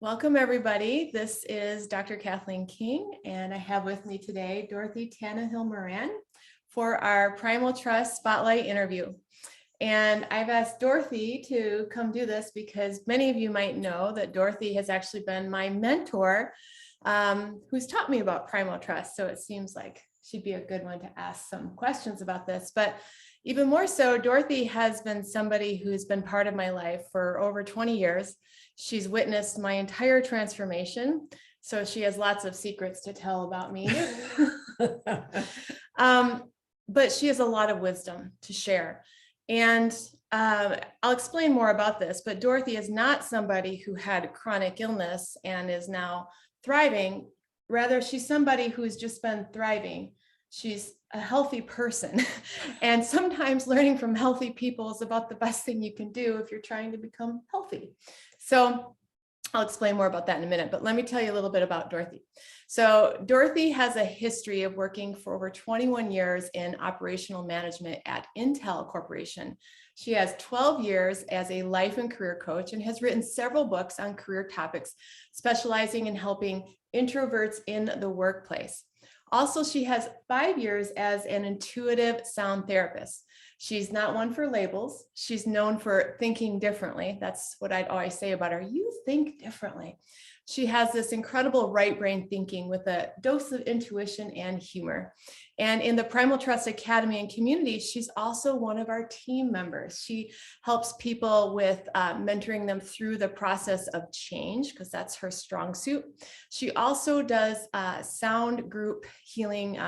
Welcome, everybody. This is Dr. Kathleen King, and I have with me today Dorothy Tannahill-Moran for our Primal Trust Spotlight interview. And I've asked Dorothy to come do this because many of you might know that Dorothy has actually been my mentor who's taught me about Primal Trust. So it seems like she'd be a good one to ask some questions about this. But even more so, Dorothy has been somebody who's been part of my life for over 20 years. She's witnessed my entire transformation, so she has lots of secrets to tell about me. But she has a lot of wisdom to share. And I'll explain more about this, but Dorothy is not somebody who had chronic illness and is now thriving. Rather, she's somebody who's just been thriving. She's a healthy person. And sometimes learning from healthy people is about the best thing you can do if you're trying to become healthy. So I'll explain more about that in a minute, but let me tell you a little bit about Dorothy. So Dorothy has a history of working for over 21 years in operational management at Intel Corporation. She has 12 years as a life and career coach and has written several books on career topics, specializing in helping introverts in the workplace. Also, she has 5 years as an intuitive sound therapist. She's not one for labels. She's known for thinking differently. That's what I'd always say about her. You think differently. She has this incredible right brain thinking with a dose of intuition and humor. And in the Primal Trust Academy and community, she's also one of our team members. She helps people with mentoring them through the process of change, because that's her strong suit. She also does sound group healing,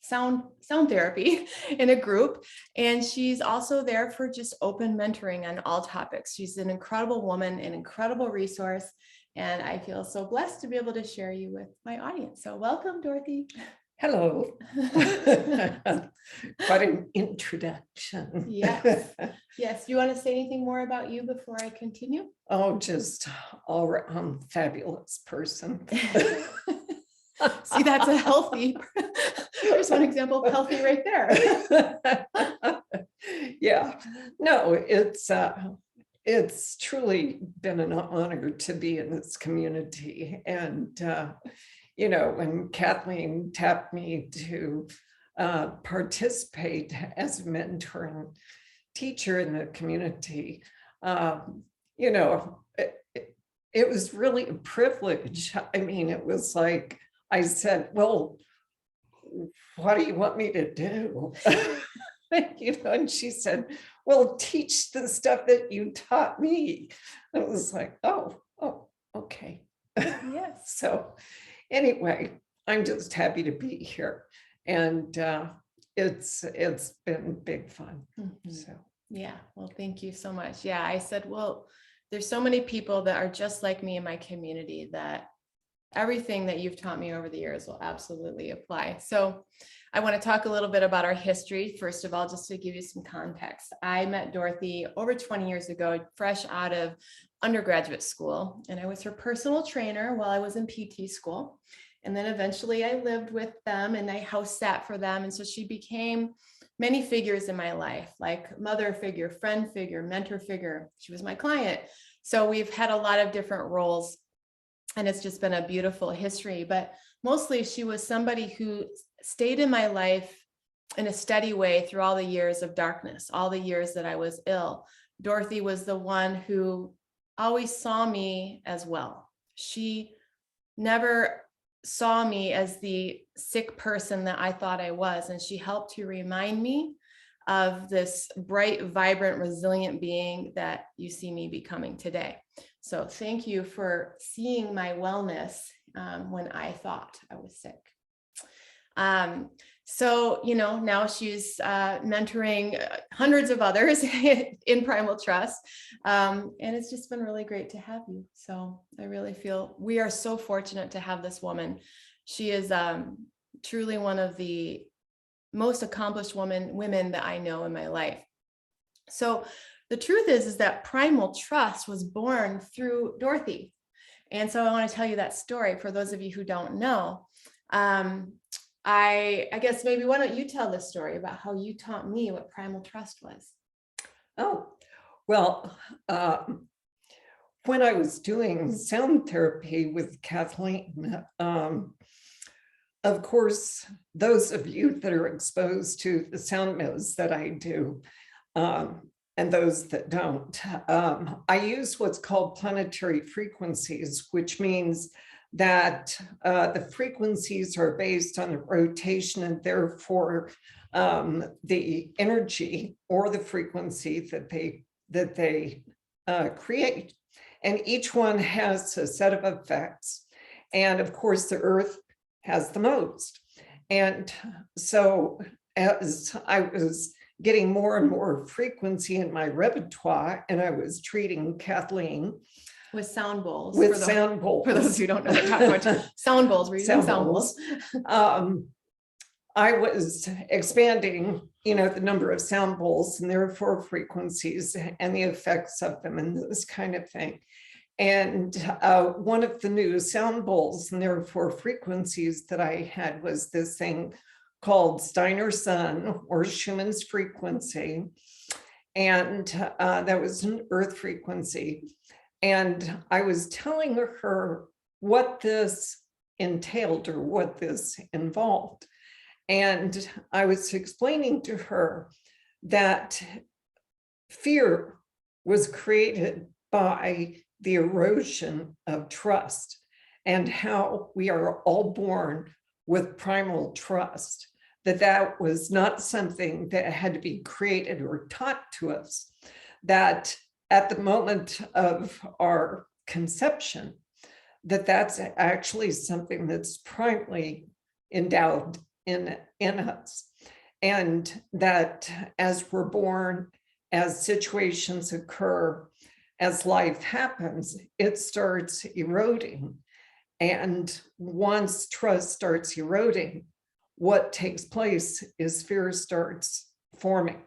sound therapy in a group. And she's also there for just open mentoring on all topics. She's an incredible woman, an incredible resource. And I feel so blessed to be able to share you with my audience. So welcome, Dorothy. Hello. Quite an introduction. Yes. Yes. Do you want to say anything more about you before I continue? Oh, just all around fabulous person. See, that's a healthy, there's one example of healthy right there. Yeah, no, it's truly been an honor to be in this community. And, when Kathleen tapped me to participate as a mentor and teacher in the community, it was really a privilege. I mean, it was like, I said, well, what do you want me to do? And she said, well, teach the stuff that you taught me. And it was like, oh, okay. Yes. So anyway, I'm just happy to be here. And it's been big fun. Mm-hmm. So yeah, well, thank you so much. Yeah, I said, well, there's so many people that are just like me in my community that everything that you've taught me over the years will absolutely apply. So I want to talk a little bit about our history. First of all, just to give you some context, I met Dorothy over 20 years ago, fresh out of undergraduate school, and I was her personal trainer while I was in PT school. And then eventually I lived with them and I house sat for them. And so she became many figures in my life, like mother figure, friend figure, mentor figure. She was my client. So we've had a lot of different roles. And it's just been a beautiful history, but mostly she was somebody who stayed in my life in a steady way through all the years of darkness, all the years that I was ill. Dorothy was the one who always saw me as well. She never saw me as the sick person that I thought I was. And she helped to remind me of this bright, vibrant, resilient being that you see me becoming today. So thank you for seeing my wellness when I thought I was sick. So, now she's mentoring hundreds of others in Primal Trust. And it's just been really great to have you. So I really feel we are so fortunate to have this woman. She is truly one of the most accomplished women that I know in my life. So the truth is that Primal Trust was born through Dorothy. And so I want to tell you that story for those of you who don't know. I guess maybe why don't you tell this story about how you taught me what Primal Trust was? Oh, well, when I was doing sound therapy with Kathleen, of course, those of you that are exposed to the sound modes that I do, and those that don't, I use what's called planetary frequencies, which means that the frequencies are based on the rotation, and therefore the energy or the frequency that they create. And each one has a set of effects. And of course, the Earth has the most. And so as I was getting more and more frequency in my repertoire, and I was treating Kathleen with sound bowls. With sound bowls. For those who don't know what I'm talking about, sound bowls, we're using sound bowls. I was expanding, the number of sound bowls and therefore frequencies and the effects of them and this kind of thing. And one of the new sound bowls and therefore frequencies that I had was this thing called Steiner Sun, or Schumann's frequency. And that was an earth frequency. And I was telling her what this entailed or what this involved. And I was explaining to her that fear was created by the erosion of trust, and how we are all born with primal trust, that was not something that had to be created or taught to us, that at the moment of our conception, that's actually something that's primally endowed in us. And that as we're born, as situations occur, as life happens, it starts eroding. And once trust starts eroding, what takes place is fear starts forming.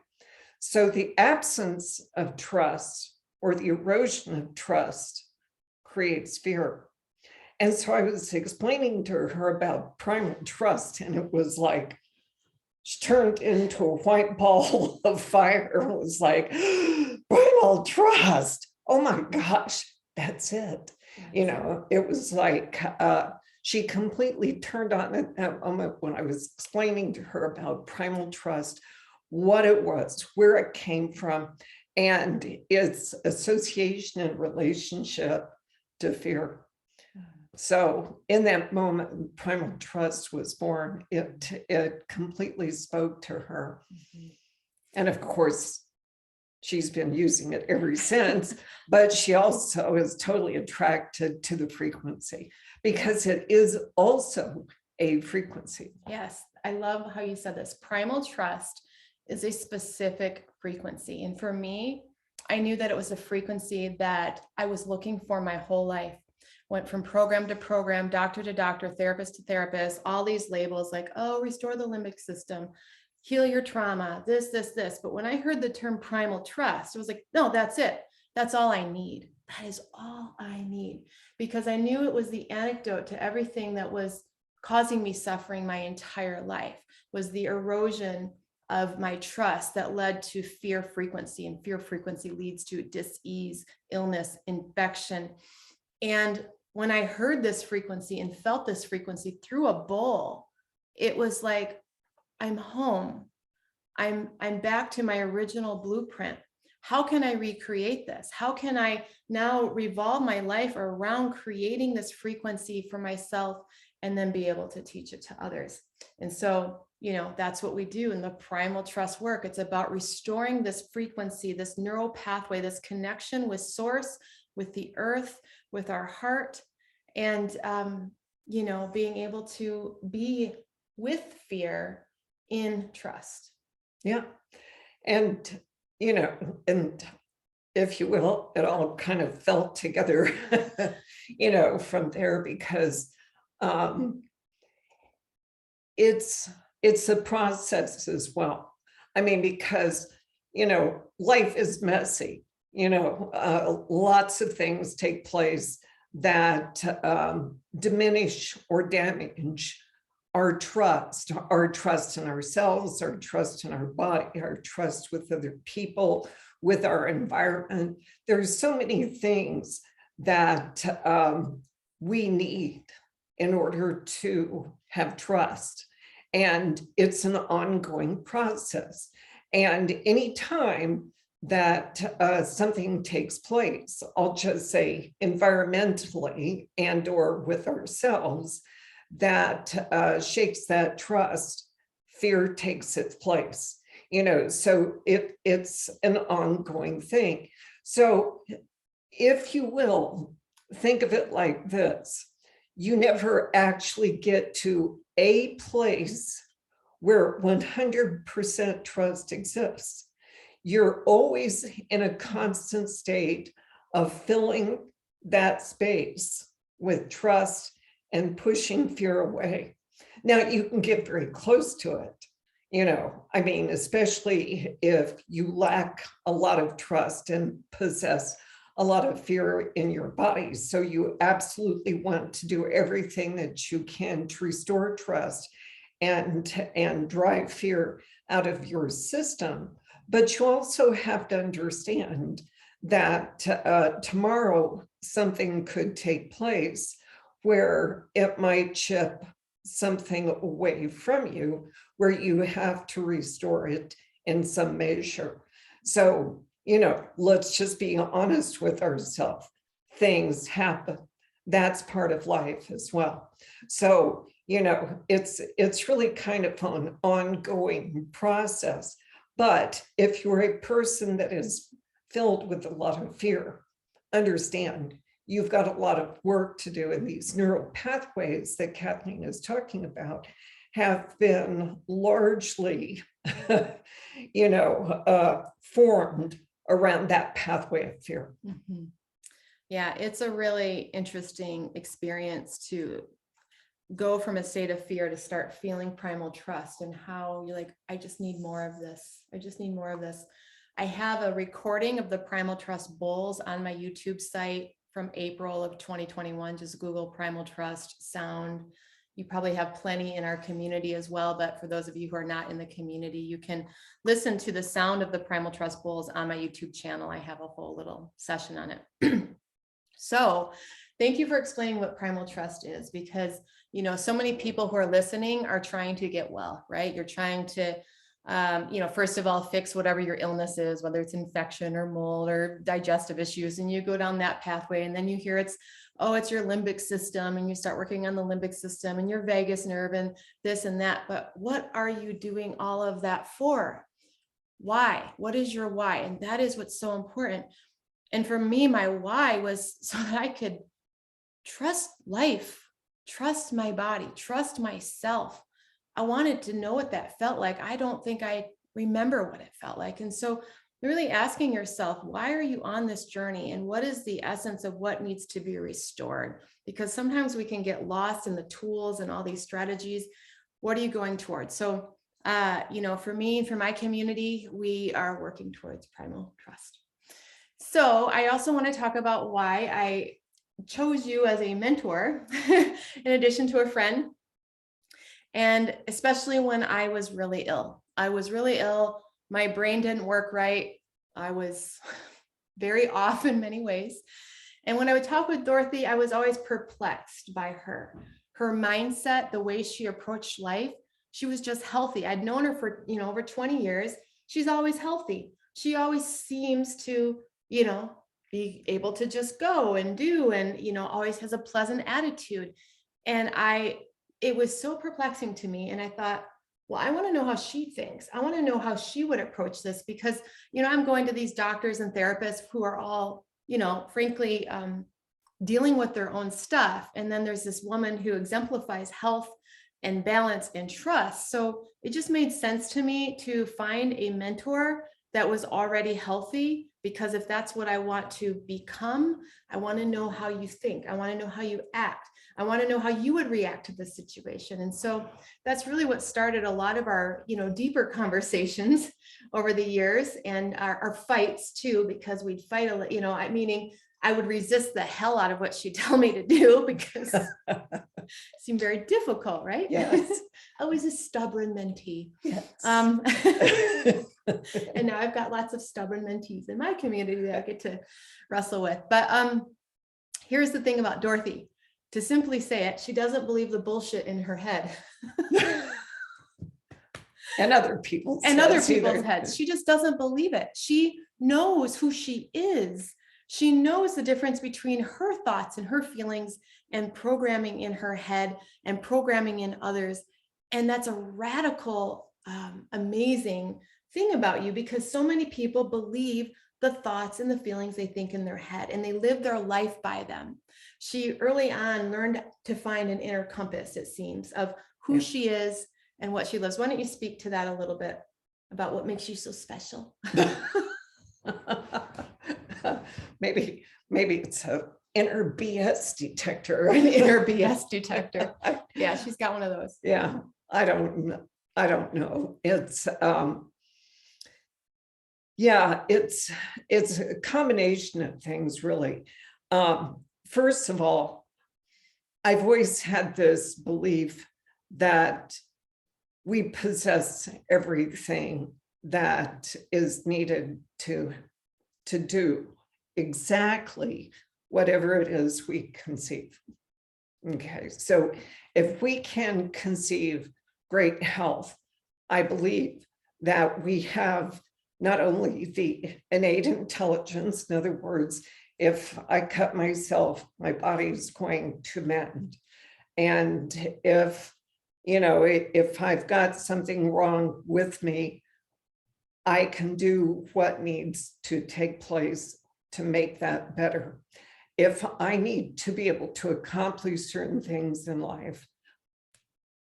So the absence of trust or the erosion of trust creates fear. And so I was explaining to her about primal trust, and it was like, she turned into a white ball of fire. It was like, primal trust. Oh my gosh, that's it. It was like, she completely turned on at that moment when I was explaining to her about primal trust, what it was, where it came from, and its association and relationship to fear. So in that moment, primal trust was born. It completely spoke to her. Mm-hmm. And of course, she's been using it ever since, but she also is totally attracted to the frequency because it is also a frequency. Yes, I love how you said this. Primal trust is a specific frequency. And for me, I knew that it was a frequency that I was looking for my whole life. Went from program to program, doctor to doctor, therapist to therapist, all these labels like, oh, restore the limbic system, heal your trauma, this. But when I heard the term primal trust, it was like, no, that's it. That's all I need. That is all I need. Because I knew it was the antidote to everything that was causing me suffering my entire life, was the erosion of my trust that led to fear frequency, and fear frequency leads to dis-ease, illness, infection. And when I heard this frequency and felt this frequency through a bowl, it was like, I'm home. I'm back to my original blueprint. How can I recreate this? How can I now revolve my life around creating this frequency for myself and then be able to teach it to others? And so, that's what we do in the primal trust work. It's about restoring this frequency, this neural pathway, this connection with source, with the earth, with our heart, and, being able to be with fear in trust. Yeah. And, and if you will, it all kind of fell together, from there, because it's a process as well. I mean, because, life is messy, lots of things take place that diminish or damage our trust in ourselves, our trust in our body, our trust with other people, with our environment. There's so many things that we need in order to have trust. And it's an ongoing process. And anytime that something takes place, I'll just say environmentally and or with ourselves, that shakes that trust, fear takes its place. So it's an ongoing thing. So if you will, think of it like this. You never actually get to a place where 100% trust exists. You're always in a constant state of filling that space with trust and pushing fear away. Now, you can get very close to it, especially if you lack a lot of trust and possess a lot of fear in your body. So you absolutely want to do everything that you can to restore trust and drive fear out of your system. But you also have to understand that tomorrow something could take place where it might chip something away from you, where you have to restore it in some measure. So, let's just be honest with ourselves. Things happen. That's part of life as well. So, it's really kind of an ongoing process. But if you're a person that is filled with a lot of fear, understand you've got a lot of work to do, and these neural pathways that Kathleen is talking about have been largely, formed around that pathway of fear. Mm-hmm. Yeah, it's a really interesting experience to go from a state of fear to start feeling primal trust, and how you're like, I just need more of this. I just need more of this. I have a recording of the Primal Trust bowls on my YouTube site from April of 2021. Just Google Primal Trust sound. You probably have plenty in our community as well, but for those of you who are not in the community, you can listen to the sound of the Primal Trust bowls on my YouTube channel. I have a whole little session on it. So thank you for explaining what Primal Trust is, because so many people who are listening are trying to get well, right? You're trying to first of all, fix whatever your illness is, whether it's infection or mold or digestive issues, and you go down that pathway, and then you hear it's your limbic system, and you start working on the limbic system and your vagus nerve and this and that. But what are you doing all of that for? Why? What is your why? And that is what's so important. And for me, my why was so that I could trust life, trust my body, trust myself. I wanted to know what that felt like. I don't think I remember what it felt like. And so really asking yourself, why are you on this journey? And what is the essence of what needs to be restored? Because sometimes we can get lost in the tools and all these strategies. What are you going towards? So, for me, for my community, we are working towards Primal Trust. So I also want to talk about why I chose you as a mentor, in addition to a friend. And especially when I was really ill. My brain didn't work right. I was very off in many ways. And when I would talk with Dorothy, I was always perplexed by her mindset, the way she approached life. She was just healthy. I'd known her for, over 20 years. She's always healthy. She always seems to, be able to just go and do, and, always has a pleasant attitude. And it was so perplexing to me. And I thought, well, I want to know how she thinks. I want to know how she would approach this, because, I'm going to these doctors and therapists who are all, frankly, dealing with their own stuff. And then there's this woman who exemplifies health and balance and trust. So it just made sense to me to find a mentor that was already healthy, because if that's what I want to become, I want to know how you think. I want to know how you act. I want to know how you would react to this situation. And so that's really what started a lot of our, deeper conversations over the years, and our fights too, because we'd fight, meaning I would resist the hell out of what she'd tell me to do, because it seemed very difficult, right? Yes. I was a stubborn mentee. Yes. And now I've got lots of stubborn mentees in my community that I get to wrestle with. But Here's the thing about Dorothy. To simply say it, she doesn't believe the bullshit in her head. And other people's heads. She just doesn't believe it. She knows who she is. She knows the difference between her thoughts and her feelings and programming in her head and programming in others. And that's a radical, amazing thing about you, because so many people believe the thoughts and the feelings they think in their head, and they live their life by them. She early on learned to find an inner compass, it seems, of who she is and what she loves. Why don't you speak to that a little bit about what makes you so special? Maybe it's an inner BS detector. An inner BS detector. Yeah, she's got one of those. Yeah, I don't know. It's it's a combination of things, really. First of all, I've always had this belief that we possess everything that is needed to do exactly whatever it is we conceive. Okay, so if we can conceive great health, I believe that we have not only the innate intelligence, in other words, if I cut myself, my body's going to mend. And if I've got something wrong with me, I can do what needs to take place to make that better. If I need to be able to accomplish certain things in life,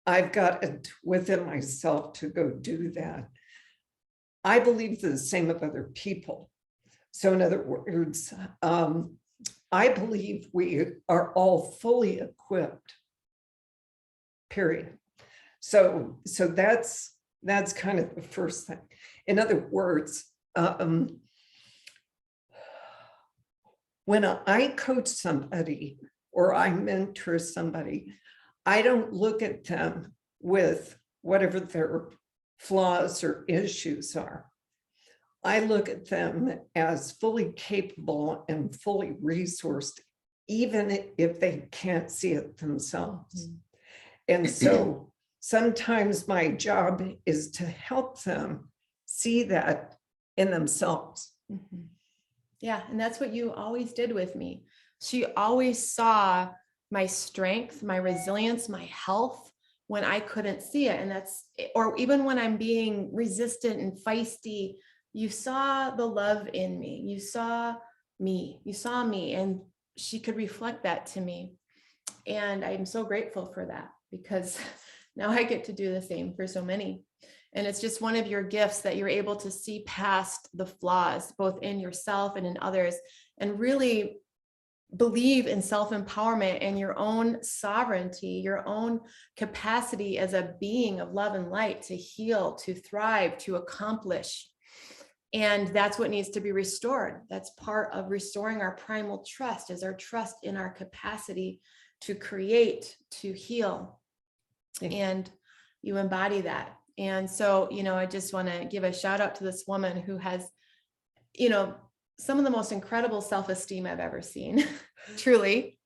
I've got it within myself to go do that. I believe the same of other people. So in other words, I believe we are all fully equipped, period. So that's kind of the first thing. In other words, when I coach somebody or I mentor somebody, I don't look at them with whatever their flaws or issues are. I look at them as fully capable and fully resourced, even if they can't see it themselves. And so sometimes my job is to help them see that in themselves. Mm-hmm. Yeah, and that's what you always did with me. She always saw my strength, my resilience, my health when I couldn't see it. And or even when I'm being resistant and feisty, you saw the love in me. You saw me, and she could reflect that to me. And I'm so grateful for that, because now I get to do the same for so many. And it's just one of your gifts that you're able to see past the flaws, both in yourself and in others, and really believe in self-empowerment and your own sovereignty, your own capacity as a being of love and light to heal, to thrive, to accomplish. And that's what needs to be restored. That's part of restoring our primal trust, is our trust in our capacity to create, to heal. And you embody that. And so, I just want to give a shout out to this woman who has, some of the most incredible self-esteem I've ever seen. Truly.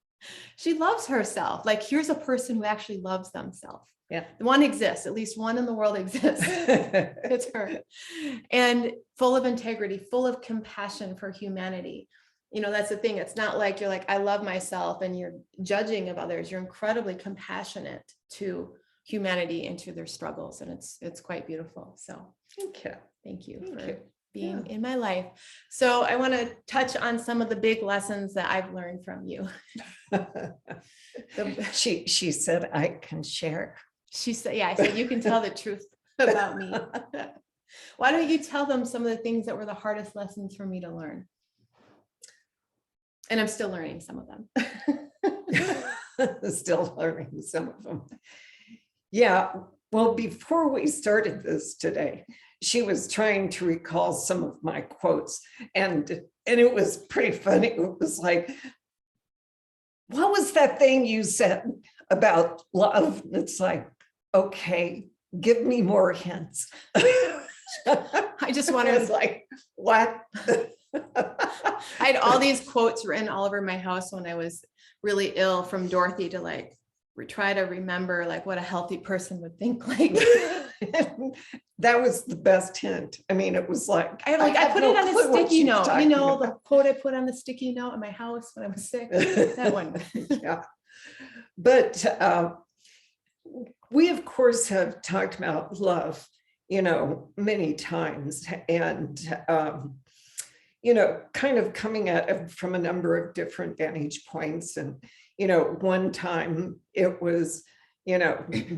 She loves herself. Like, here's a person who actually loves themselves. Yeah. One exists, at least one in the world exists. It's her. And full of integrity, full of compassion for humanity. That's the thing. It's not like you're like, I love myself and you're judging of others. You're incredibly compassionate to humanity and to their struggles. And it's quite beautiful. So thank you for being in my life. So I want to touch on some of the big lessons that I've learned from you. She said, I can share. She said, I said, you can tell the truth about me. Why don't you tell them some of the things that were the hardest lessons for me to learn? And I'm still learning some of them. Still learning some of them. Yeah. Well, before we started this today, she was trying to recall some of my quotes, and it was pretty funny. It was like, what was that thing you said about love? And it's like, okay, give me more hints. I just wanted like, what? I had all these quotes written all over my house when I was really ill from Dorothy to like try to remember like what a healthy person would think like. That was the best hint. I mean, it was like I had put no it on a clue what sticky she was note, talking the about. quote I put on the sticky note in my house when I was sick, that one. Yeah. But we, of course, have talked about love, many times, and, kind of coming at it from a number of different vantage points. And, one time it was,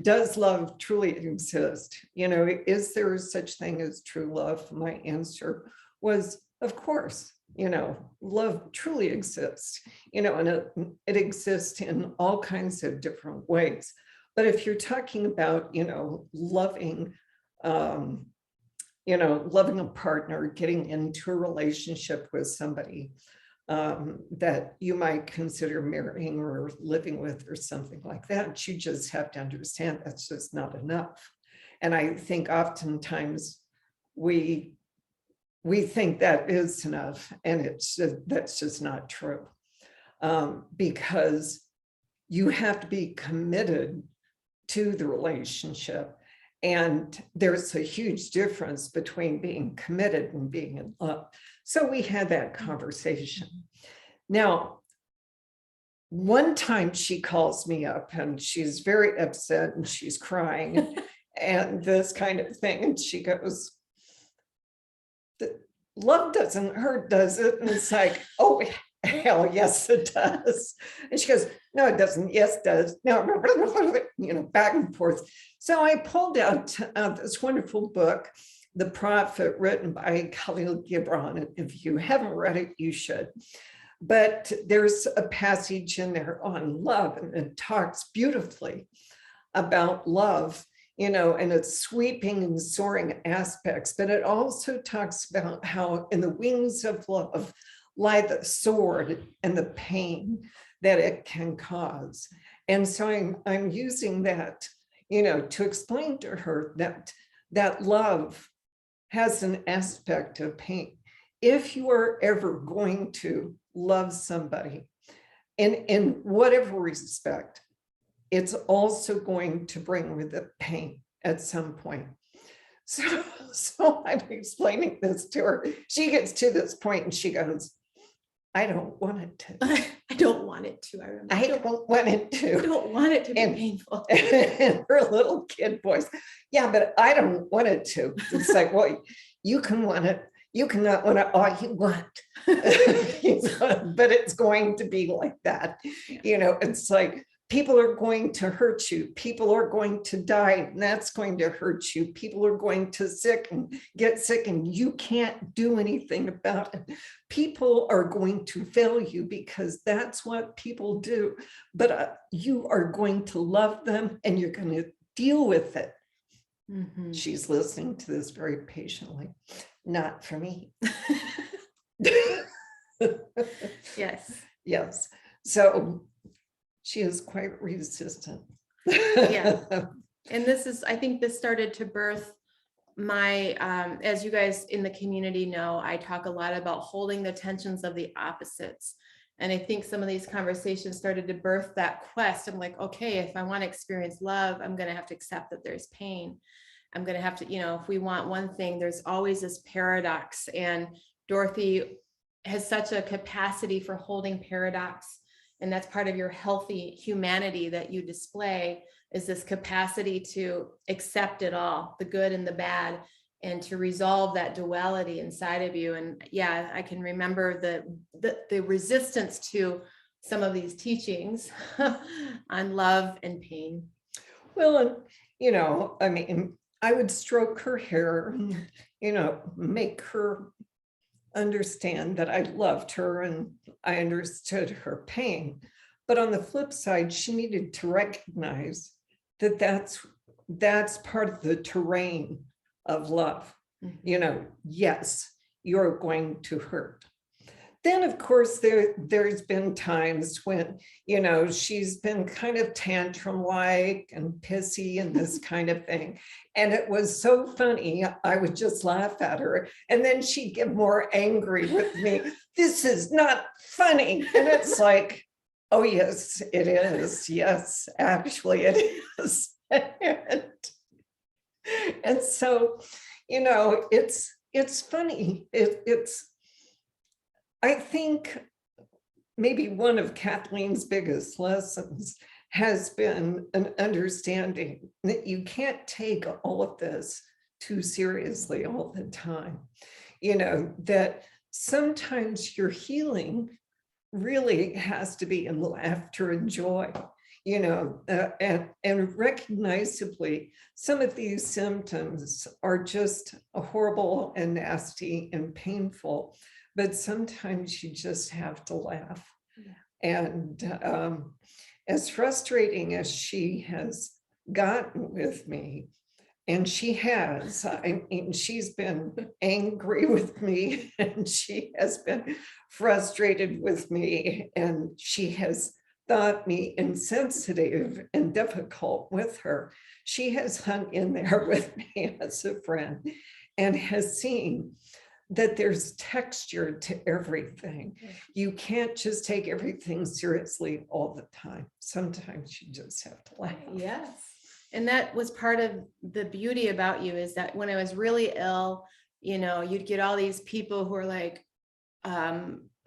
does love truly exist? Is there such thing as true love? My answer was, of course, love truly exists, and it exists in all kinds of different ways. But if you're talking about, loving, loving a partner, getting into a relationship with somebody that you might consider marrying or living with or something like that, you just have to understand that's just not enough. And I think oftentimes we think that is enough, and that's just not true, because you have to be committed to the relationship. And there's a huge difference between being committed and being in love. So we had that conversation. Now, one time she calls me up and she's very upset and she's crying and this kind of thing. And she goes, love doesn't hurt, does it? And it's like, oh, hell yes, it does. And she goes, no, it doesn't. Yes, it does. No, back and forth. So I pulled out this wonderful book, The Prophet, written by Khalil Gibran. And if you haven't read it, you should. But there's a passage in there on love, and it talks beautifully about love, and its sweeping and soaring aspects. But it also talks about how in the wings of love lie the sword and the pain that it can cause. And so I'm using that, to explain to her that love has an aspect of pain. If you are ever going to love somebody in whatever respect, it's also going to bring with it pain at some point. So I'm explaining this to her. She gets to this point and she goes, I don't want it to. I don't want it to. I don't want it to. I don't want it to be painful. And her little kid voice, yeah, but I don't want it to. It's like, well, you can want it. You cannot want it all you want. But it's going to be like that. It's like, people are going to hurt you. People are going to die, and that's going to hurt you. People are going to get sick, and you can't do anything about it. People are going to fail you because that's what people do. But you are going to love them, and you're going to deal with it. Mm-hmm. She's listening to this very patiently. Not for me. Yes. Yes. So she is quite resistant. Yeah. And I think this started to birth my, as you guys in the community know, I talk a lot about holding the tensions of the opposites. And I think some of these conversations started to birth that quest. I'm like, okay, if I want to experience love, I'm going to have to accept that there's pain. I'm going to have to, if we want one thing, there's always this paradox. And Dorothy has such a capacity for holding paradox. And that's part of your healthy humanity that you display, is this capacity to accept it all, the good and the bad, and to resolve that duality inside of you. And yeah, I can remember the resistance to some of these teachings on love and pain. Well, I mean, I would stroke her hair and, make her understand that I loved her and I understood her pain. But on the flip side, she needed to recognize that that's part of the terrain of love. Mm-hmm. Yes, you're going to hurt. then of course there's been times when, she's been kind of tantrum-like and pissy and this kind of thing. And it was so funny. I would just laugh at her. And then she'd get more angry with me. This is not funny. And it's like, oh, yes, it is. Yes, actually it is. And so, it's funny. I think maybe one of Kathleen's biggest lessons has been an understanding that you can't take all of this too seriously all the time. That sometimes your healing really has to be in laughter and joy, and recognizably, some of these symptoms are just horrible and nasty and painful, but sometimes you just have to laugh. Yeah. And as frustrating as she has gotten with me, and she has, I mean, she's been angry with me, and she has been frustrated with me, and she has thought me insensitive and difficult with her. She has hung in there with me as a friend and has seen that there's texture to everything. You can't just take everything seriously all the time. Sometimes you just have to laugh. Yes. And that was part of the beauty about you, is that when I was really ill, you'd get all these people who are like,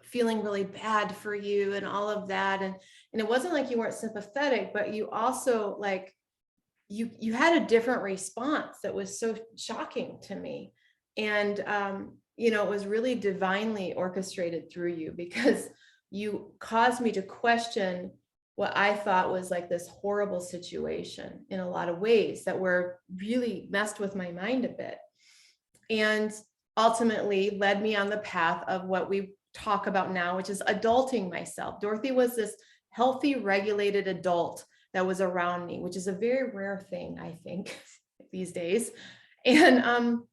feeling really bad for you and all of that. And it wasn't like you weren't sympathetic, but you also like, you had a different response that was so shocking to me. And, it was really divinely orchestrated through you, because you caused me to question what I thought was like this horrible situation in a lot of ways that were really messed with my mind a bit, and ultimately led me on the path of what we talk about now, which is adulting myself. Dorothy was this healthy, regulated adult that was around me, which is a very rare thing, I think, these days. And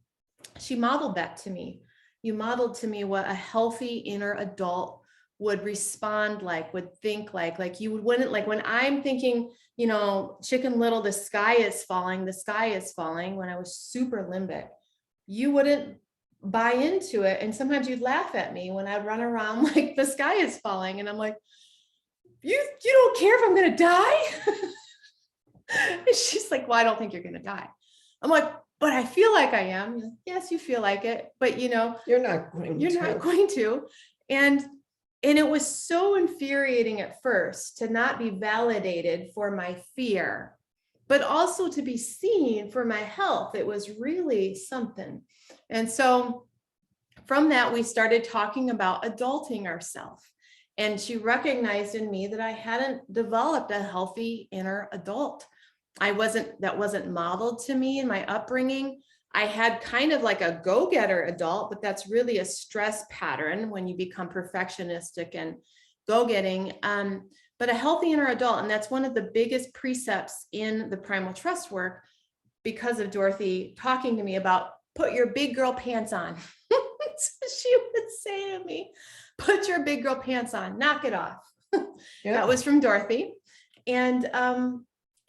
she modeled that to me. You modeled to me what a healthy inner adult would respond like, would think like you wouldn't, like when I'm thinking, Chicken Little, the sky is falling, when I was super limbic, you wouldn't buy into it. And sometimes you'd laugh at me when I'd run around like the sky is falling. And I'm like, you don't care if I'm going to die? And she's like, well, I don't think you're going to die. I'm like, but I feel like I am. Yes, you feel like it, but you're not going to. And it was so infuriating at first to not be validated for my fear, but also to be seen for my health. It was really something. And so from that, we started talking about adulting ourselves. And she recognized in me that I hadn't developed a healthy inner adult. That wasn't modeled to me in my upbringing. I had kind of like a go-getter adult, but that's really a stress pattern when you become perfectionistic and go-getting. But a healthy inner adult, and that's one of the biggest precepts in the Primal Trust work, because of Dorothy talking to me about put your big girl pants on. She would say to me, put your big girl pants on, knock it off. Yeah. That was from Dorothy. And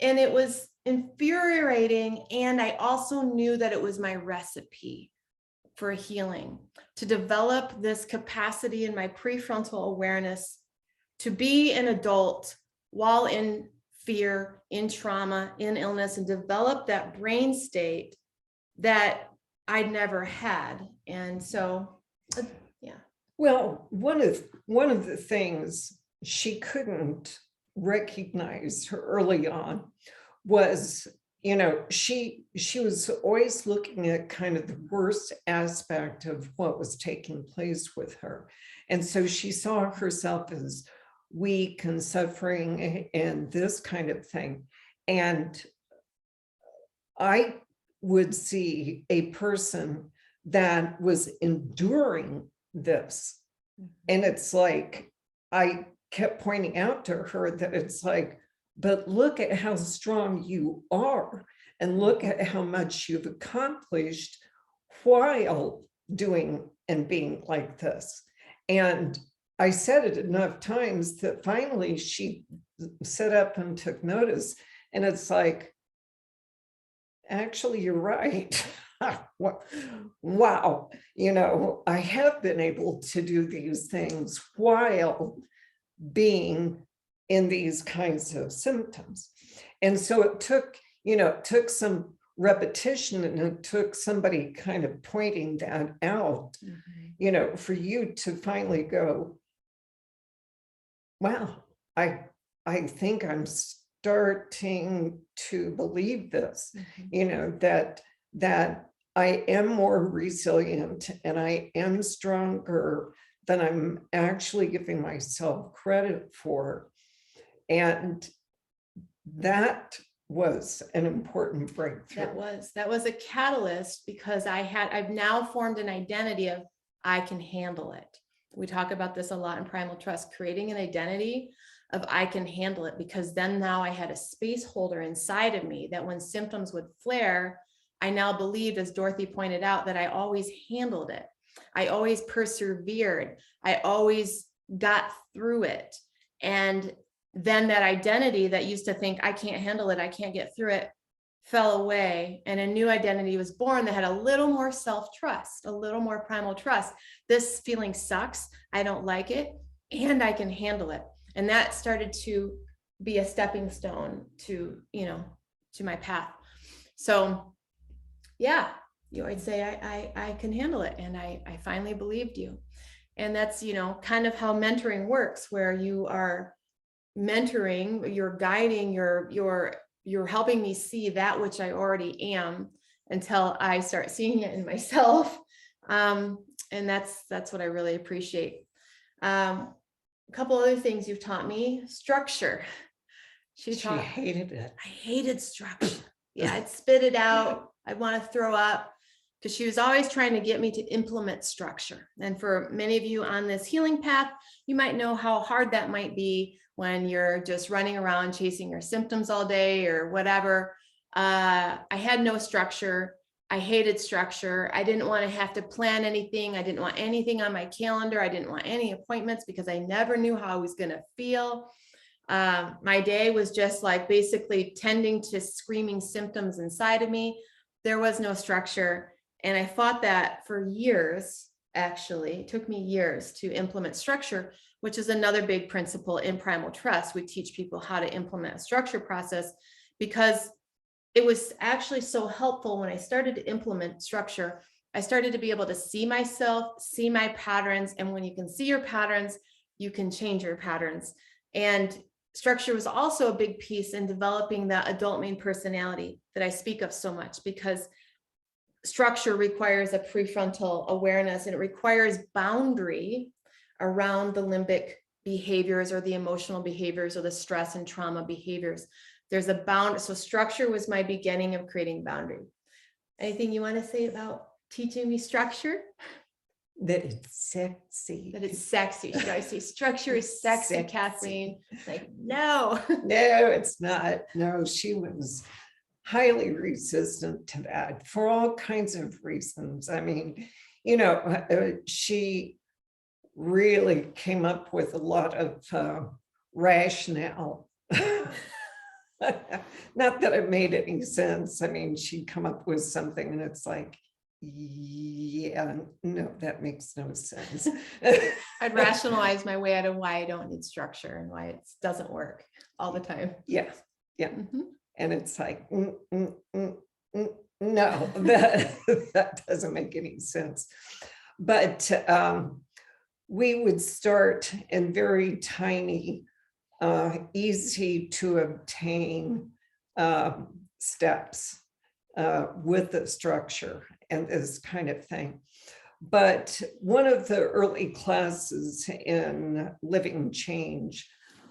it was infuriating. And I also knew that it was my recipe for healing, to develop this capacity in my prefrontal awareness to be an adult while in fear, in trauma, in illness, and develop that brain state that I'd never had. And so, yeah. Well, one of the things she couldn't recognize early on was, she was always looking at kind of the worst aspect of what was taking place with her. And so she saw herself as weak and suffering and this kind of thing. And I would see a person that was enduring this. And it's like, I kept pointing out to her that it's like, but look at how strong you are, and look at how much you've accomplished while doing and being like this. And I said it enough times that finally she sat up and took notice. And it's like, actually, you're right. Wow. I have been able to do these things while being in these kinds of symptoms. And so it took some repetition, and it took somebody kind of pointing that out, for you to finally go, wow, I think I'm starting to believe this, that I am more resilient and I am stronger than I'm actually giving myself credit for. And that was an important breakthrough. That was a catalyst, because I've now formed an identity of I can handle it. We talk about this a lot in Primal Trust, creating an identity of I can handle it, because then now I had a space holder inside of me that when symptoms would flare, I now believed, as Dorothy pointed out, that I always handled it. I always persevered. I always got through it. And then that identity that used to think I can't handle it, I can't get through it, fell away, and a new identity was born that had a little more self-trust, a little more primal trust. This feeling sucks, I don't like it, and I can handle it. And that started to be a stepping stone to my path. So yeah, you always say I can handle it, and I finally believed you. And that's kind of how mentoring works, where you are mentoring, you're guiding, you're helping me see that which I already am, until I start seeing it in myself. And that's what I really appreciate. A couple other things you've taught me: structure. She hated it. I hated structure. Yeah, I'd spit it out. I'd want to throw up, because she was always trying to get me to implement structure. And for many of you on this healing path, you might know how hard that might be when you're just running around chasing your symptoms all day or whatever. I had no structure. I hated structure. I didn't want to have to plan anything. I didn't want anything on my calendar. I didn't want any appointments, because I never knew how I was going to feel. My day was just like basically tending to screaming symptoms inside of me. There was no structure. And I fought that for years. Actually, it took me years to implement structure, which is another big principle in Primal Trust. We teach people how to implement a structure process, because it was actually so helpful when I started to implement structure. I started to be able to see myself, see my patterns. And when you can see your patterns, you can change your patterns. And structure was also a big piece in developing that adult main personality that I speak of so much, because structure requires a prefrontal awareness, and it requires boundary around the limbic behaviors or the emotional behaviors or the stress and trauma behaviors. There's a bound. So structure was my beginning of creating boundary. Anything you want to say about teaching me structure? That it's sexy. That it's sexy. Should I say structure is sexy, Kathleen? Like, no. No, it's not. No, she was highly resistant to that for all kinds of reasons. I mean, she really came up with a lot of rationale. Not that it made any sense. I mean, she'd come up with something and it's like, yeah, no, that makes no sense. I'd rationalize my way out of why I don't need structure and why it doesn't work all the time. Yeah. Mm-hmm. And it's like, no, that doesn't make any sense. But we would start in very tiny, easy to obtain steps with the structure and this kind of thing. But one of the early classes in Living Change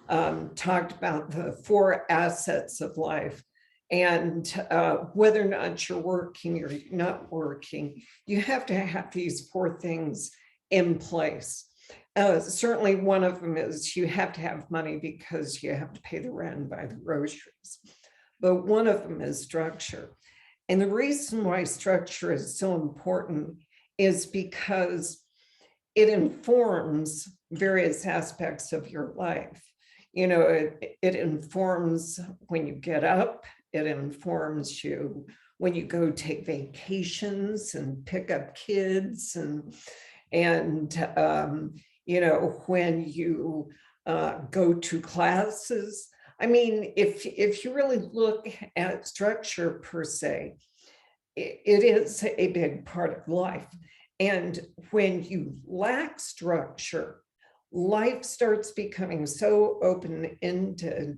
talked about the 4 assets of life, and whether or not you're working or you're not working, you have to have these 4 things in place. Certainly one of them is you have to have money because you have to pay the rent and buy the groceries. But one of them is structure. And the reason why structure is so important is because it informs various aspects of your life. You know, it informs when you get up, it informs you when you go take vacations and pick up kids and you know, when you go to classes. I mean, if you really look at structure per se, it is a big part of life. And when you lack structure, life starts becoming so open-ended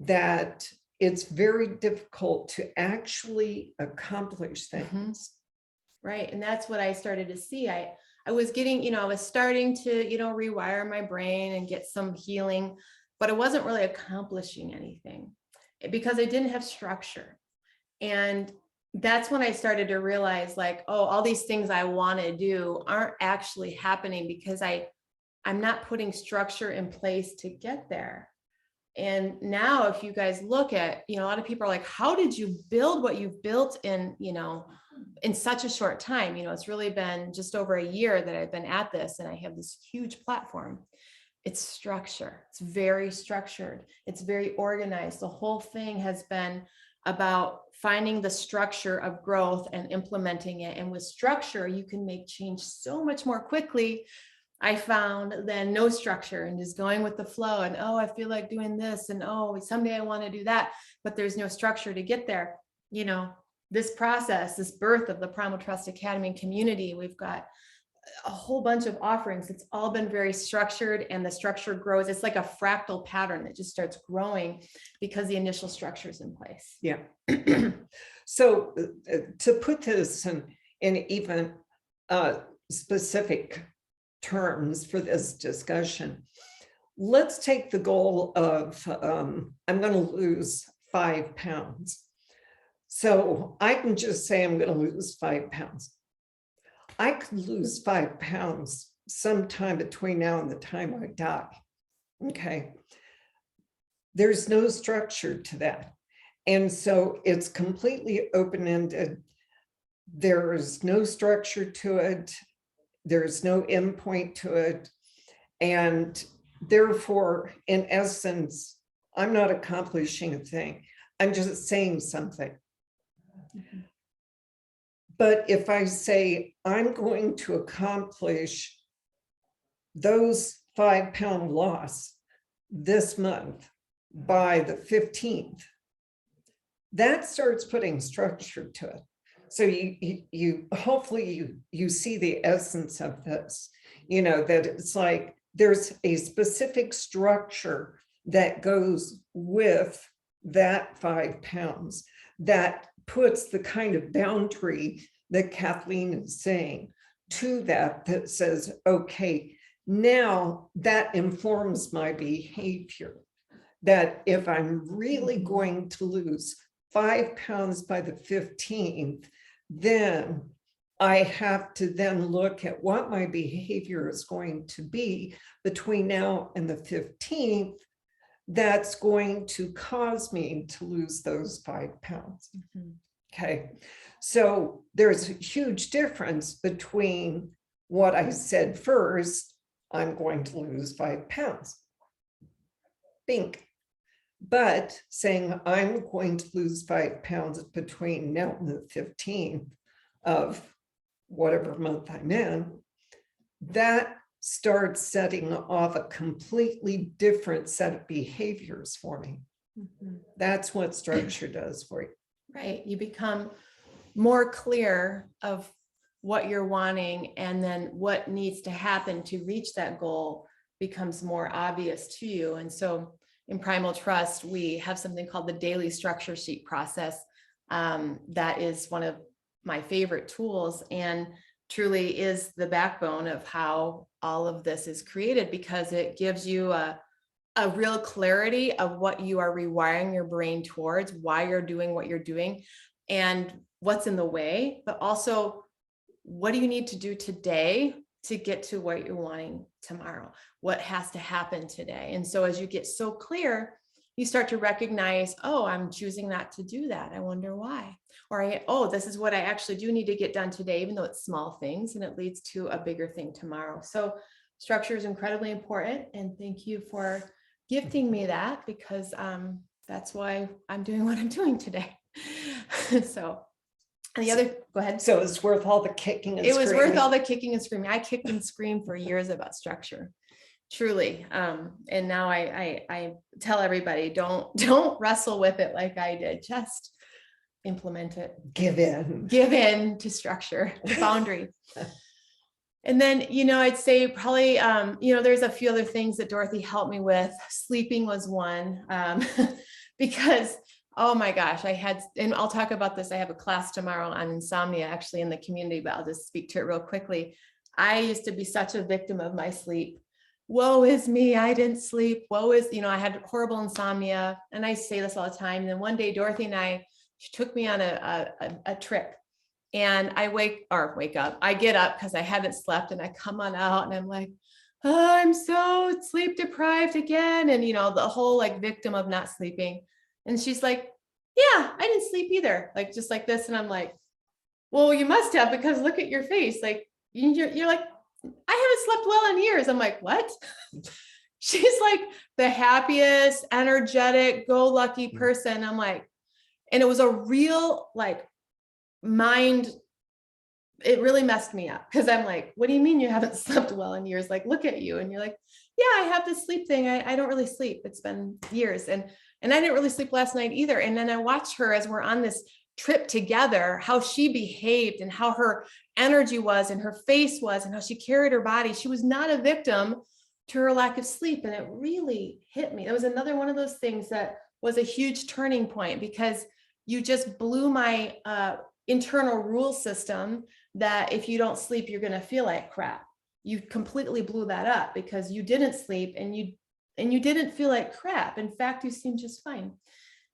that it's very difficult to actually accomplish things. Right. And that's what I started to see. I was getting, you know, I was starting to, you know, rewire my brain and get some healing, but I wasn't really accomplishing anything because I didn't have structure. And that's when I started to realize, like, oh, all these things I want to do aren't actually happening because I'm not putting structure in place to get there. And now if you guys look at, you know, a lot of people are like, how did you build what you've built in, you know, in such a short time? You know, it's really been just over a year that I've been at this and I have this huge platform. It's structure. It's very structured. It's very organized. The whole thing has been about finding the structure of growth and implementing it. And with structure, you can make change so much more quickly, I found, than no structure and just going with the flow. And, oh, I feel like doing this. And, oh, someday I want to do that. But there's no structure to get there. You know, this process, this birth of the Primal Trust Academy and community, we've got a whole bunch of offerings. It's all been very structured, and the structure grows. It's like a fractal pattern that just starts growing because the initial structure is in place. Yeah. So to put this in even specific terms for this discussion, let's take the goal of I'm going to lose 5 pounds. So I can just say I'm going to lose 5 pounds. I could lose 5 pounds sometime between now and the time I die. Okay. There's no structure to that. And so it's completely open-ended. There's no structure to it. There's no endpoint to it. And therefore, in essence, I'm not accomplishing a thing. I'm just saying something. Mm-hmm. But if I say I'm going to accomplish those 5 pound loss this month by the 15th, that starts putting structure to it. So you hopefully you see the essence of this, you know, that it's like there's a specific structure that goes with that 5 pounds that puts the kind of boundary that Kathleen is saying to that says, okay, now that informs my behavior, that if I'm really going to lose 5 pounds by the 15th, then I have to then look at what my behavior is going to be between now and the 15th that's going to cause me to lose those 5 pounds. Mm-hmm. Okay, so there's a huge difference between what I said first, I'm going to lose 5 pounds. Bink. But saying I'm going to lose 5 pounds between now and the 15th of whatever month I'm in, that starts setting off a completely different set of behaviors for me. Mm-hmm. That's what structure does for you. Right. You become more clear of what you're wanting, and then what needs to happen to reach that goal becomes more obvious to you. And so in Primal Trust, we have something called the daily structure sheet process. That is one of my favorite tools and truly is the backbone of how all of this is created, because it gives you a real clarity of what you are rewiring your brain towards, why you're doing what you're doing, and what's in the way, but also what do you need to do today to get to what you're wanting tomorrow? What has to happen today? And so as you get so clear, you start to recognize, oh, I'm choosing not to do that. I wonder why. Or oh, this is what I actually do need to get done today, even though it's small things, and it leads to a bigger thing tomorrow. So structure is incredibly important. And thank you for gifting me that, because that's why I'm doing what I'm doing today. So, and the other, go ahead. So it's worth all the kicking and It was screaming. worth all the kicking and screaming. I kicked and screamed for years about structure, truly. And now I tell everybody, don't wrestle with it like I did. Just implement it. Give in To structure, boundary. And then, I'd say probably, there's a few other things that Dorothy helped me with. Sleeping was one, because, oh my gosh, and I'll talk about this. I have a class tomorrow on insomnia actually in the community, but I'll just speak to it real quickly. I used to be such a victim of my sleep. Woe is me, I didn't sleep. Woe is, I had horrible insomnia. And I say this all the time. And then one day, Dorothy and she took me on a trip. And I wake up, I get up because I haven't slept, and I come on out and I'm like, oh, I'm so sleep deprived again. And, the whole like victim of not sleeping. And she's like, yeah, I didn't sleep either. Like, just like this. And I'm like, well, you must have, because look at your face. Like, you're like, I haven't slept well in years. I'm like, what? She's like the happiest, energetic, go lucky person. I'm like, and it was a real like mind, it really messed me up, because I'm like, what do you mean you haven't slept well in years? Like, look at you. And you're like, yeah, I have this sleep thing. I don't really sleep. It's been years. And I didn't really sleep last night either. And then I watched her as we're on this trip together, how she behaved and how her energy was and her face was and how she carried her body. She was not a victim to her lack of sleep. And it really hit me. It was another one of those things that was a huge turning point, because you just blew my internal rule system that if you don't sleep, you're going to feel like crap. You completely blew that up because you didn't sleep and you didn't feel like crap. In fact, you seemed just fine.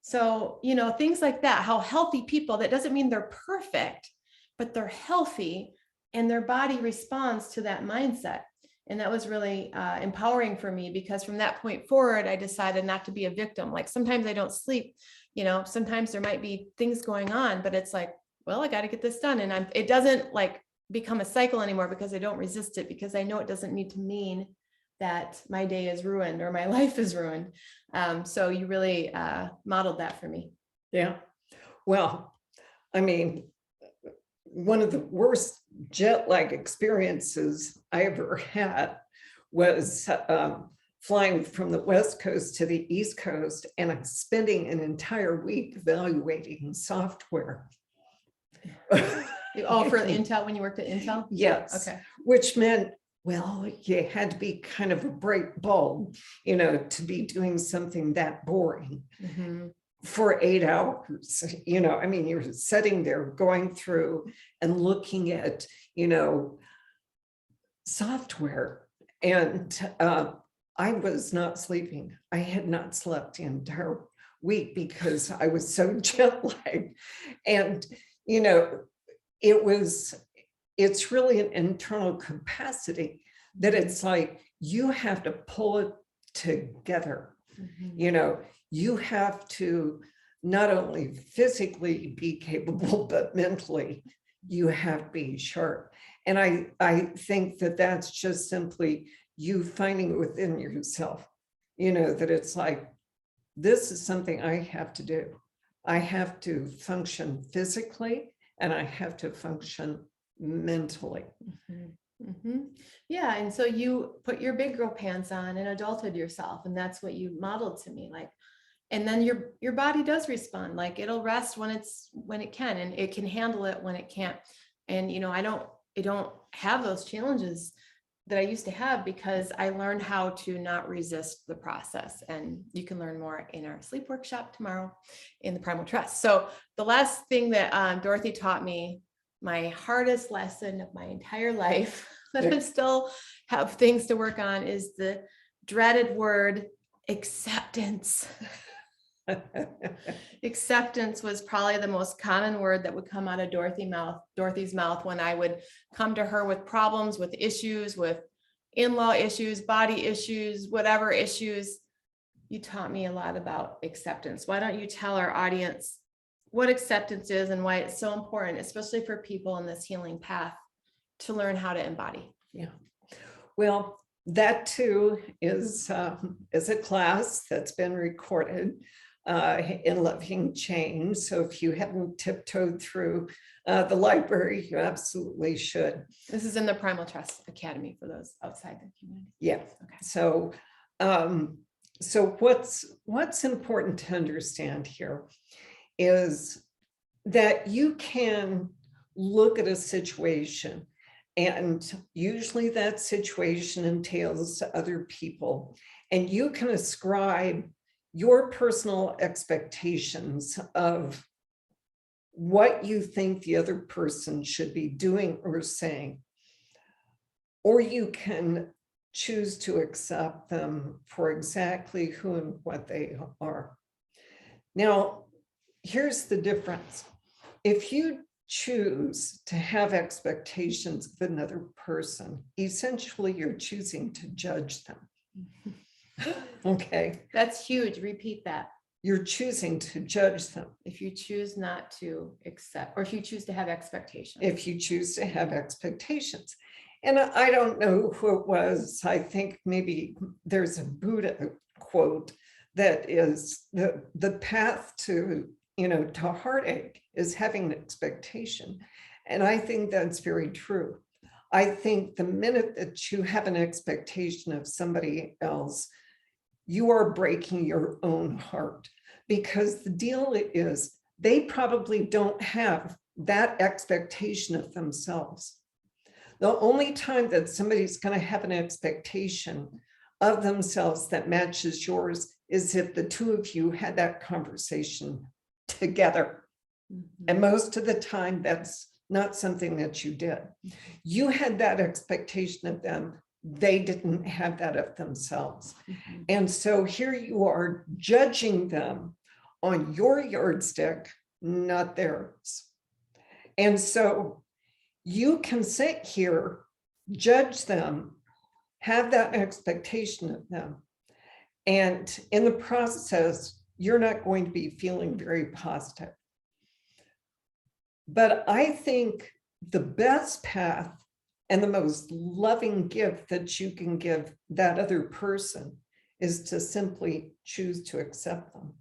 So, things like that, how healthy people, that doesn't mean they're perfect, but they're healthy and their body responds to that mindset. And that was really empowering for me, because from that point forward, I decided not to be a victim. Like, sometimes I don't sleep, sometimes there might be things going on, but it's like, well, I got to get this done. And it doesn't like become a cycle anymore, because I don't resist it, because I know it doesn't need to mean that my day is ruined or my life is ruined. So you really modeled that for me. Yeah. Well, I mean, one of the worst jet lag experiences I ever had was flying from the West Coast to the East Coast, and spending an entire week evaluating software. Oh, for Intel, when you worked at Intel? Yes. Okay. Which meant, well, you had to be kind of a bright bulb, to be doing something that boring for 8 hours. I mean, you're sitting there going through and looking at, software. And I was not sleeping. I had not slept the entire week because I was so jet lagged. And it's really an internal capacity that it's like, you have to pull it together. You have to not only physically be capable, but mentally you have to be sharp. And I think that that's just simply you finding within yourself, that it's like, this is something I have to do. I have to function physically, and I have to function mentally. Yeah. And so you put your big girl pants on and adulted yourself. And that's what you modeled to me. Like, and then your body does respond. Like, it'll rest when it can, and it can handle it when it can't. And, I don't have those challenges that I used to have, because I learned how to not resist the process. And you can learn more in our sleep workshop tomorrow in the Primal Trust. So the last thing that Dorothy taught me, my hardest lesson of my entire life, that I still have things to work on, is the dreaded word acceptance. Acceptance was probably the most common word that would come out of Dorothy's mouth when I would come to her with problems, with issues, with in-law issues, body issues, whatever issues. you taught me a lot about acceptance. Why don't you tell our audience what acceptance is and why it's so important, especially for people in this healing path, to learn how to embody? Yeah. Well, that too is a class that's been recorded in Loving Change. So if you haven't tiptoed through the library, you absolutely should. This is in the Primal Trust Academy for those outside the community. Yeah. Okay. So, what's important to understand here is that you can look at a situation, and usually that situation entails other people, and you can ascribe your personal expectations of what you think the other person should be doing or saying, or you can choose to accept them for exactly who and what they are. Now, here's the difference. If you choose to have expectations of another person, essentially you're choosing to judge them. Okay. That's huge. Repeat that. You're choosing to judge them. If you choose not to accept, or if you choose to have expectations. If you choose to have expectations. And I don't know who it was. I think maybe there's a Buddha quote that is the path to, to heartache is having an expectation. And I think that's very true. I think the minute that you have an expectation of somebody else, you are breaking your own heart, because the deal is they probably don't have that expectation of themselves. The only time that somebody's going to have an expectation of themselves that matches yours is if the two of you had that conversation together. Mm-hmm. And most of the time, that's not something that you did. You had that expectation of them. They didn't have that of themselves. Mm-hmm. And so here you are judging them on your yardstick, not theirs. And so you can sit here, judge them, have that expectation of them. And in the process, you're not going to be feeling very positive. But I think the best path and the most loving gift that you can give that other person is to simply choose to accept them.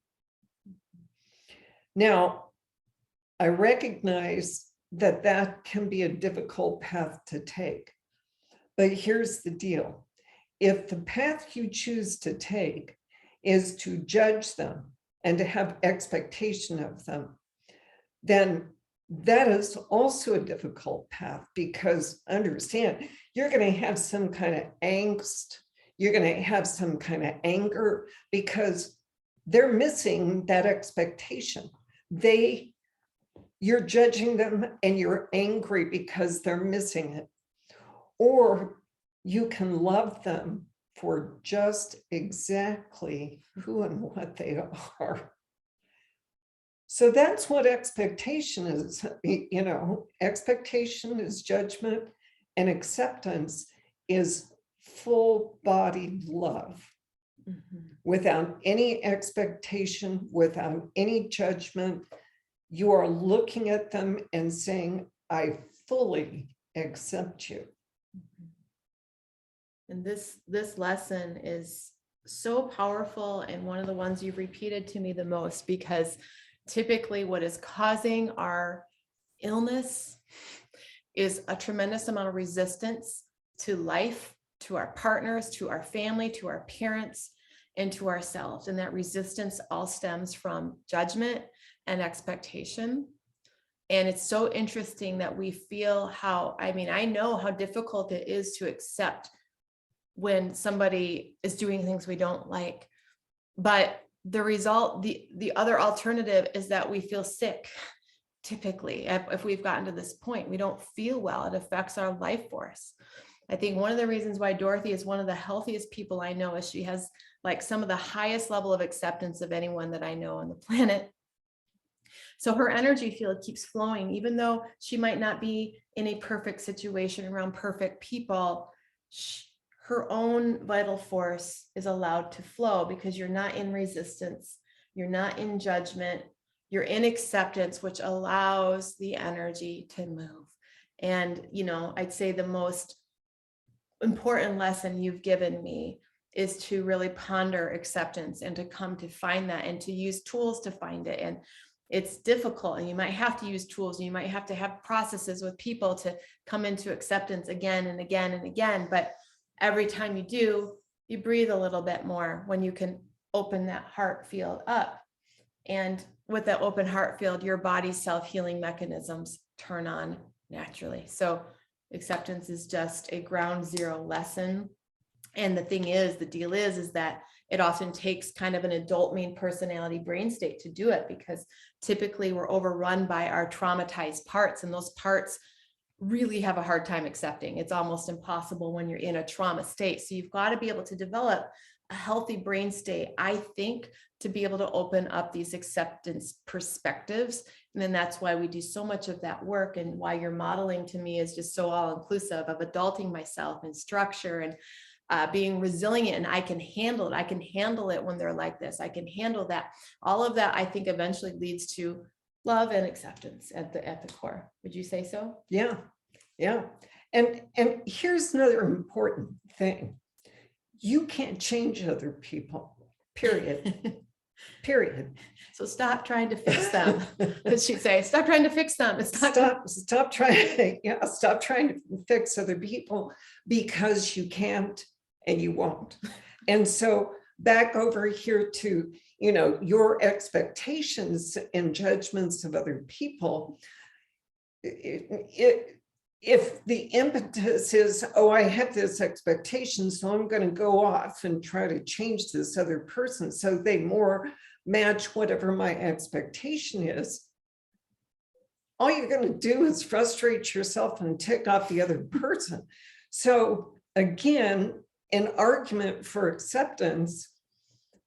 Now, I recognize that that can be a difficult path to take. But here's the deal. If the path you choose to take is to judge them and to have expectation of them, then that is also a difficult path, because understand, you're going to have some kind of angst, you're going to have some kind of anger, because they're missing that expectation. You're judging them and you're angry because they're missing it. Or you can love them for just exactly who and what they are. So that's what expectation is. Expectation is judgment, and acceptance is full-bodied love. Mm-hmm. Without any expectation, without any judgment, you are looking at them and saying, I fully accept you. And this lesson is so powerful, and one of the ones you've repeated to me the most, because typically what is causing our illness is a tremendous amount of resistance to life, to our partners, to our family, to our parents, and to ourselves. And that resistance all stems from judgment and expectation. And it's so interesting that we feel I know how difficult it is to accept when somebody is doing things we don't like. But the result, the other alternative is that we feel sick. Typically, if we've gotten to this point, we don't feel well. It affects our life force. I think one of the reasons why Dorothy is one of the healthiest people I know is she has like some of the highest level of acceptance of anyone that I know on the planet. So her energy field keeps flowing, even though she might not be in a perfect situation around perfect people. her own vital force is allowed to flow, because you're not in resistance, you're not in judgment, you're in acceptance, which allows the energy to move. And, I'd say the most important lesson you've given me is to really ponder acceptance and to come to find that and to use tools to find it. And it's difficult, and you might have to use tools, and you might have to have processes with people to come into acceptance again and again and again. But every time you do, you breathe a little bit more when you can open that heart field up. And with that open heart field, your body's self-healing mechanisms turn on naturally. So acceptance is just a ground zero lesson. And the deal is that it often takes kind of an adult main personality brain state to do it, because typically we're overrun by our traumatized parts, and those parts really have a hard time accepting. It's almost impossible when you're in a trauma state. So you've got to be able to develop a healthy brain state, I think, to be able to open up these acceptance perspectives. And then that's why we do so much of that work, and why your modeling to me is just so all inclusive of adulting myself and structure and being resilient. And I can handle it. I can handle it when they're like this. I can handle that. All of that, I think, eventually leads to love and acceptance at the core. Would you say so? Yeah. And here's another important thing. You can't change other people, period. Period. So stop trying to fix them. As she say, stop trying to fix them. Stop trying to fix other people, because you can't and you won't. And so back over here to, your expectations and judgments of other people. If the impetus is, oh, I have this expectation, so I'm going to go off and try to change this other person so they more match whatever my expectation is, all you're going to do is frustrate yourself and tick off the other person. So again, an argument for acceptance,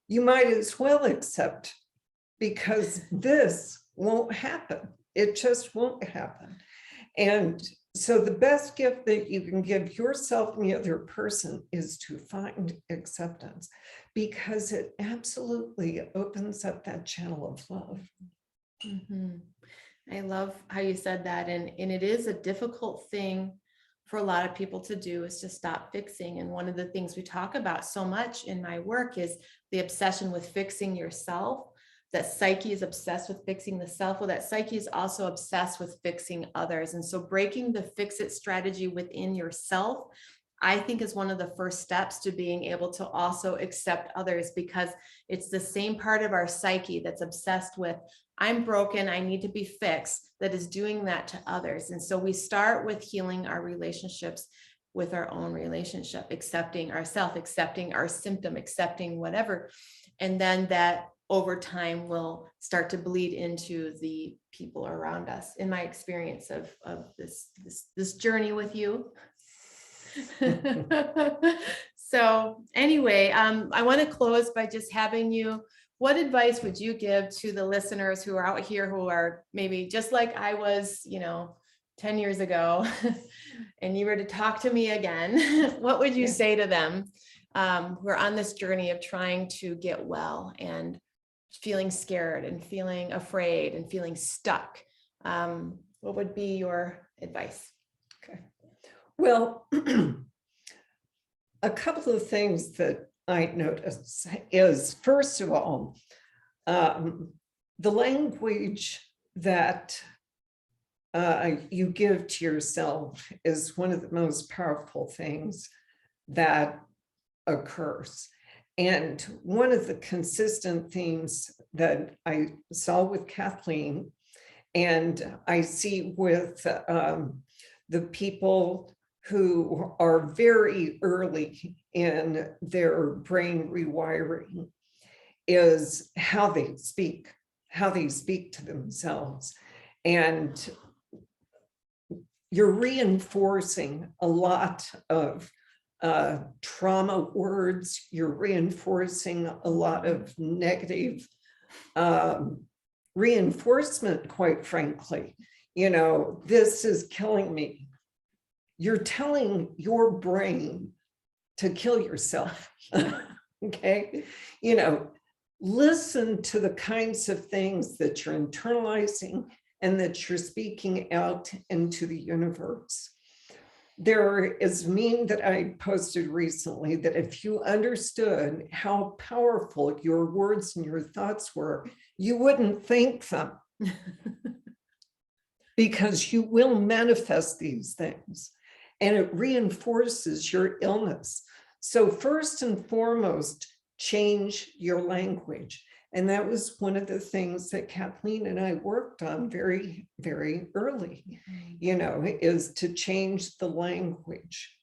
you might as well accept, because this won't happen. It just won't happen. And so the best gift that you can give yourself and the other person is to find acceptance, because it absolutely opens up that channel of love. Mm-hmm. I love how you said that. And it is a difficult thing for a lot of people to do, is to stop fixing. And one of the things we talk about so much in my work is the obsession with fixing yourself. That psyche is obsessed with fixing the self. Well, that psyche is also obsessed with fixing others. And so breaking the fix it strategy within yourself, I think, is one of the first steps to being able to also accept others, because it's the same part of our psyche that's obsessed with, I'm broken, I need to be fixed, that is doing that to others. And so we start with healing our relationships with our own relationship, accepting ourselves, accepting our symptom, accepting whatever. And then that over time will start to bleed into the people around us, in my experience of this journey with you. So anyway, I want to close by just having you, what advice would you give to the listeners who are out here, who are maybe just like I was, 10 years ago, and you were to talk to me again? What would you say to them who are on this journey of trying to get well and feeling scared and feeling afraid and feeling stuck? What would be your advice? Okay. Well, a couple of things that I notice is, first of all, the language that you give to yourself is one of the most powerful things that occurs. And one of the consistent themes that I saw with Kathleen, and I see with the people who are very early in their brain rewiring, is how they speak to themselves. And you're reinforcing a lot of trauma words, you're reinforcing a lot of negative reinforcement, quite frankly. This is killing me. You're telling your brain to kill yourself. Okay. Listen to the kinds of things that you're internalizing and that you're speaking out into the universe. There is a meme that I posted recently that if you understood how powerful your words and your thoughts were, you wouldn't think them. Because you will manifest these things and it reinforces your illness. So first and foremost, change your language. And that was one of the things that Kathleen and I worked on very, very early, is to change the language.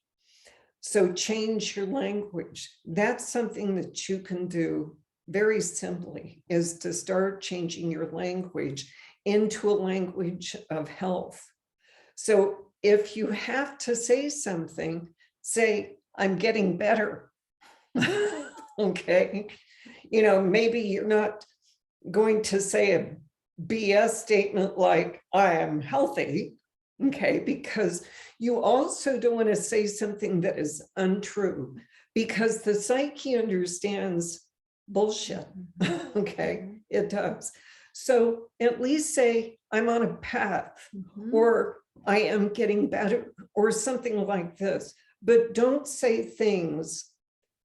So change your language. That's something that you can do very simply, is to start changing your language into a language of health. So if you have to say something, say, I'm getting better. Okay. Maybe you're not going to say a BS statement like, I am healthy. Okay. Because you also don't want to say something that is untrue, because the psyche understands bullshit. Okay. It does. So at least say, I'm on a path, or I am getting better, or something like this. But don't say things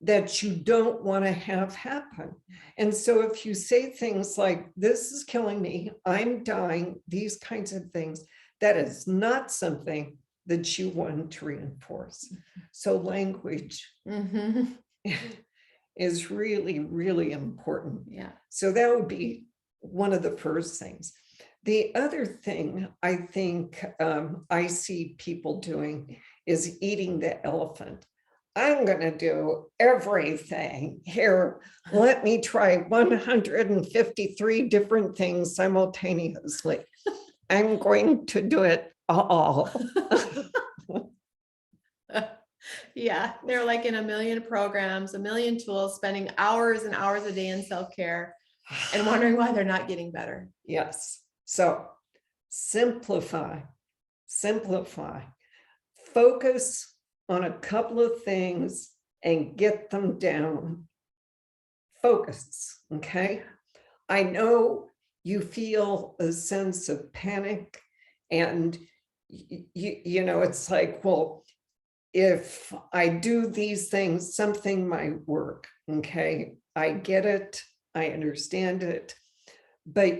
that you don't want to have happen. And so if you say things like, this is killing me, I'm dying, these kinds of things, that is not something that you want to reinforce. So language is really, really important. Yeah. So that would be one of the first things. The other thing I think I see people doing is eating the elephant. I'm going to do everything here. Let me try 153 different things simultaneously. I'm going to do it all. Yeah, they're like in a million programs, a million tools, spending hours and hours a day in self-care and wondering why they're not getting better. Yes. So simplify, focus on a couple of things and get them down. Focus. Okay. I know you feel a sense of panic and it's like, well, if I do these things, something might work. Okay. I get it. I understand it. But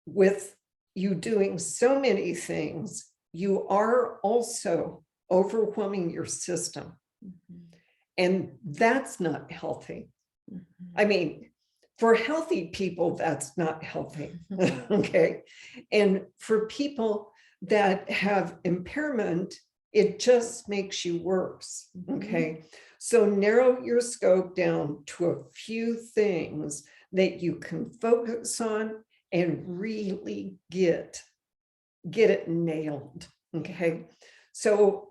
with you doing so many things, you are also overwhelming your system. And that's not healthy. I mean, for healthy people, that's not healthy. Okay. And for people that have impairment, it just makes you worse. Okay. So narrow your scope down to a few things that you can focus on and really get it nailed. Okay. So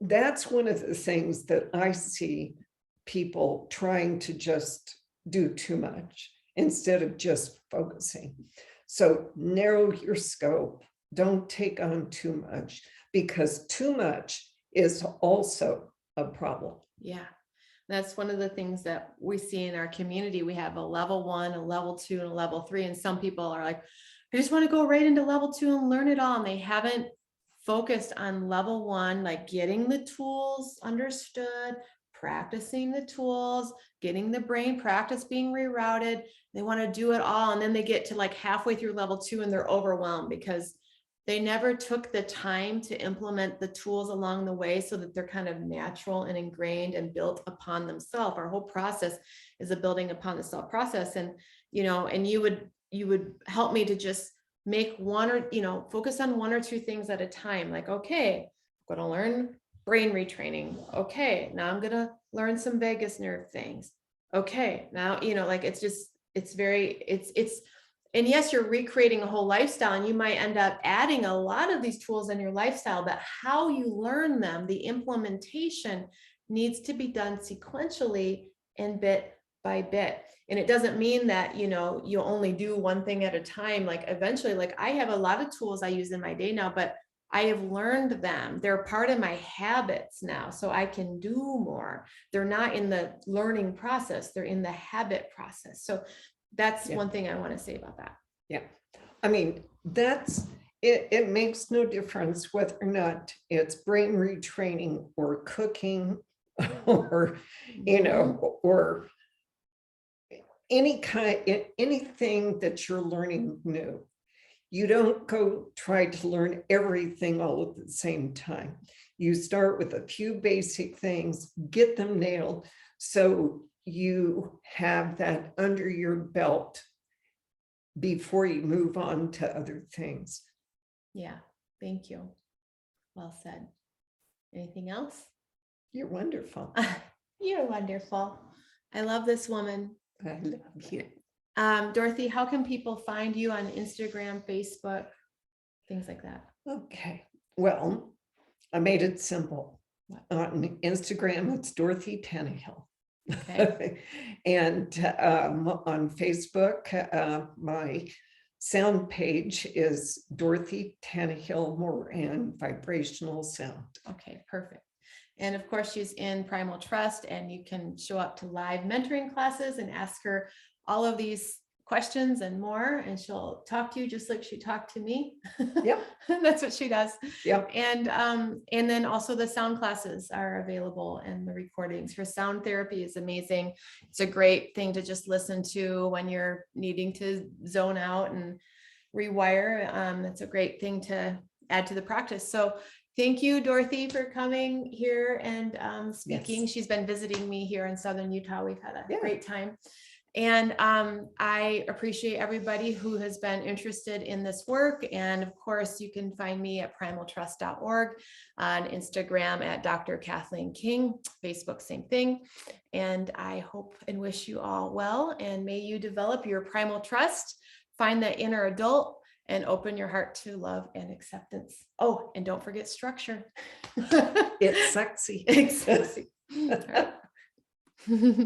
that's one of the things that I see people trying to just do too much instead of just focusing. So narrow your scope. Don't take on too much, because too much is also a problem. Yeah. That's one of the things that we see in our community. We have a level 1, a level 2, and a level 3. And some people are like, I just want to go right into level 2 and learn it all. And they haven't focused on level 1, like getting the tools understood, practicing the tools, getting the brain practice being rerouted. They want to do it all. And then they get to like halfway through level 2 and they're overwhelmed because they never took the time to implement the tools along the way so that they're kind of natural and ingrained and built upon themselves. Our whole process is a building upon the self process. And, and you would help me to just make one or, focus on 1 or 2 things at a time. Like, okay, I'm going to learn brain retraining. Okay, now I'm going to learn some vagus nerve things. Okay, now, like, and yes, you're recreating a whole lifestyle and you might end up adding a lot of these tools in your lifestyle, but how you learn them, the implementation needs to be done sequentially and bit by bit. And it doesn't mean that, you only do one thing at a time. Like eventually, like I have a lot of tools I use in my day now, but I have learned them. They're part of my habits now, so I can do more. They're not in the learning process, they're in the habit process. So that's one thing I want to say about that. Yeah. I mean, that's it. It makes no difference whether or not it's brain retraining or cooking or, or anything that you're learning new. You don't go try to learn everything all at the same time. You start with a few basic things, get them nailed, so you have that under your belt before you move on to other things. Yeah, thank you. Well said. Anything else? You're wonderful. You're wonderful. I love this woman. I love you. Dorothy, how can people find you on Instagram, Facebook, things like that? Okay, well, I made it simple. On Instagram, it's Dorothy Tannahill. Okay. And on Facebook, my sound page is Dorothy Tannahill-Moran, vibrational sound. Okay, perfect. And of course, she's in Primal Trust, and you can show up to live mentoring classes and ask her all of these questions and more, and she'll talk to you just like she talked to me. Yep. That's what she does. Yep. And then also the sound classes are available, and the recordings. Her sound therapy is amazing. It's a great thing to just listen to when you're needing to zone out and rewire. That's a great thing to add to the practice. So thank you, Dorothy, for coming here and speaking. Yes. She's been visiting me here in Southern Utah. We've had a Yeah. great time. And I appreciate everybody who has been interested in this work. And of course, you can find me at primaltrust.org, on Instagram at Dr. Kathleen King, Facebook, same thing. And I hope and wish you all well, and may you develop your primal trust, find that inner adult, and open your heart to love and acceptance. Oh, and don't forget structure. It's sexy. It's sexy. All right.